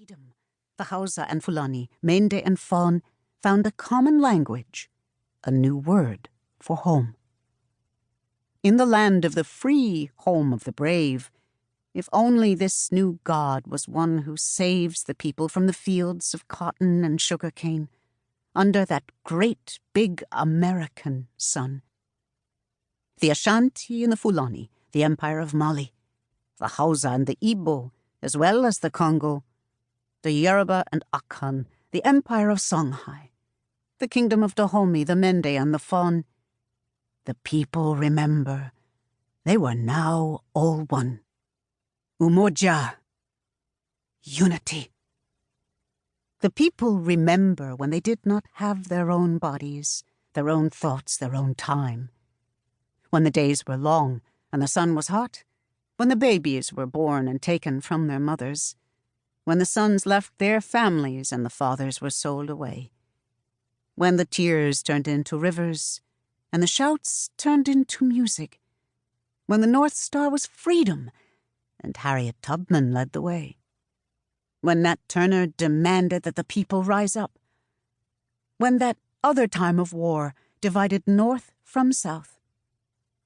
freedom. The Hausa and Fulani, Mende and Fon found a common language, a new word for home. In the land of the free, home of the brave, if only this new God was one who saves the people from the fields of cotton and sugarcane, under that great big American sun. The Ashanti and the Fulani, the Empire of Mali, the Hausa and the Igbo, as well as the Congo, the Yoruba and Akan, the Empire of Songhai, the Kingdom of Dahomey, the Mende and the Fon. The people remember they were now all one. Umoja, unity. The people remember when they did not have their own bodies, their own thoughts, their own time. When the days were long and the sun was hot, when the babies were born and taken from their mothers, when the sons left their families and the fathers were sold away, when the tears turned into rivers and the shouts turned into music, when the North Star was freedom and Harriet Tubman led the way, when Nat Turner demanded that the people rise up, when that other time of war divided North from South,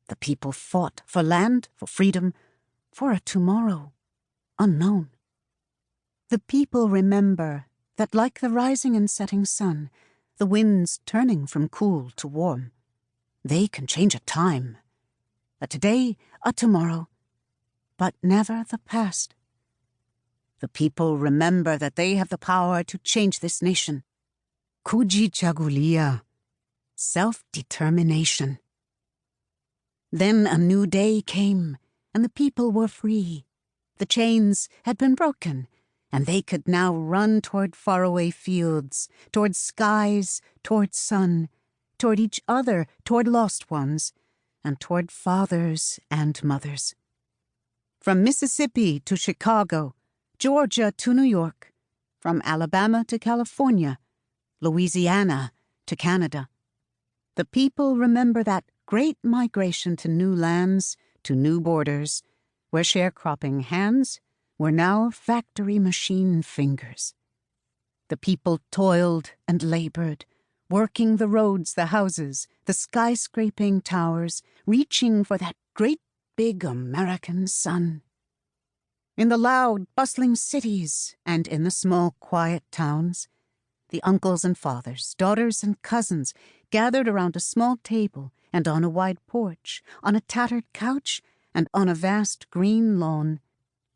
the people fought for land, for freedom, for a tomorrow unknown. The people remember that like the rising and setting sun, the winds turning from cool to warm, they can change a time, a today, a tomorrow, but never the past. The people remember that they have the power to change this nation. Kujichagulia, self-determination. Then a new day came, and the people were free. The chains had been broken, and they could now run toward faraway fields, toward skies, toward sun, toward each other, toward lost ones, and toward fathers and mothers. From Mississippi to Chicago, Georgia to New York, from Alabama to California, Louisiana to Canada. The people remember that great migration to new lands, to new borders, where sharecropping hands were now factory machine fingers. The people toiled and labored, working the roads, the houses, the skyscraping towers, reaching for that great big American sun. In the loud, bustling cities and in the small, quiet towns, the uncles and fathers, daughters and cousins gathered around a small table and on a wide porch, on a tattered couch and on a vast green lawn,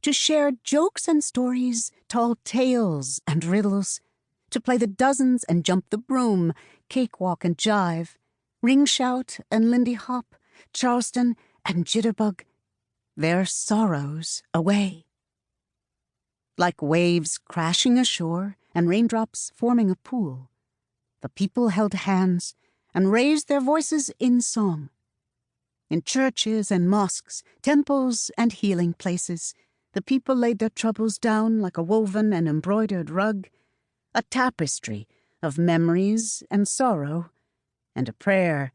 to share jokes and stories, tall tales and riddles, to play the dozens and jump the broom, cakewalk and jive, ring shout and Lindy hop, Charleston and jitterbug, their sorrows away. Like waves crashing ashore and raindrops forming a pool, the people held hands and raised their voices in song. In churches and mosques, temples and healing places, the people laid their troubles down like a woven and embroidered rug, a tapestry of memories and sorrow, and a prayer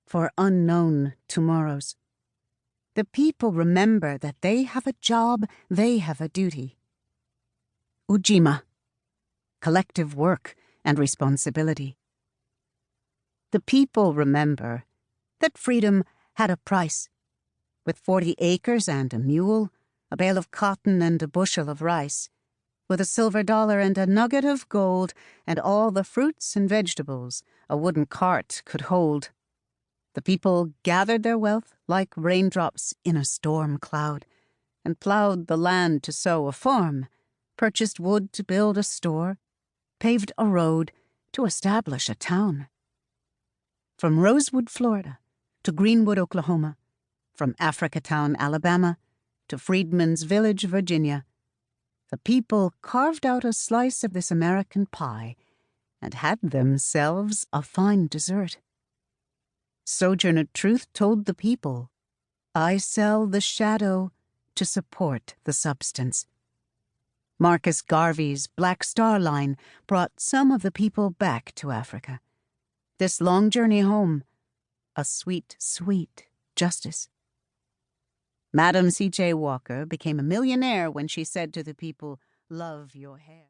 for unknown tomorrows. The people remember that they have a job, they have a duty. Ujima, collective work and responsibility. The people remember that freedom had a price. With 40 acres and a mule, a bale of cotton and a bushel of rice, with a silver dollar and a nugget of gold, and all the fruits and vegetables a wooden cart could hold. The people gathered their wealth like raindrops in a storm cloud, and plowed the land to sow a farm, purchased wood to build a store, paved a road to establish a town. From Rosewood, Florida, to Greenwood, Oklahoma, from Africatown, Alabama, to Freedman's Village, Virginia, the people carved out a slice of this American pie and had themselves a fine dessert. Sojourner Truth told the people, "I sell the shadow to support the substance." Marcus Garvey's Black Star Line brought some of the people back to Africa. This long journey home, a sweet, sweet justice. Madam C.J. Walker became a millionaire when she said to the people, "Love your hair."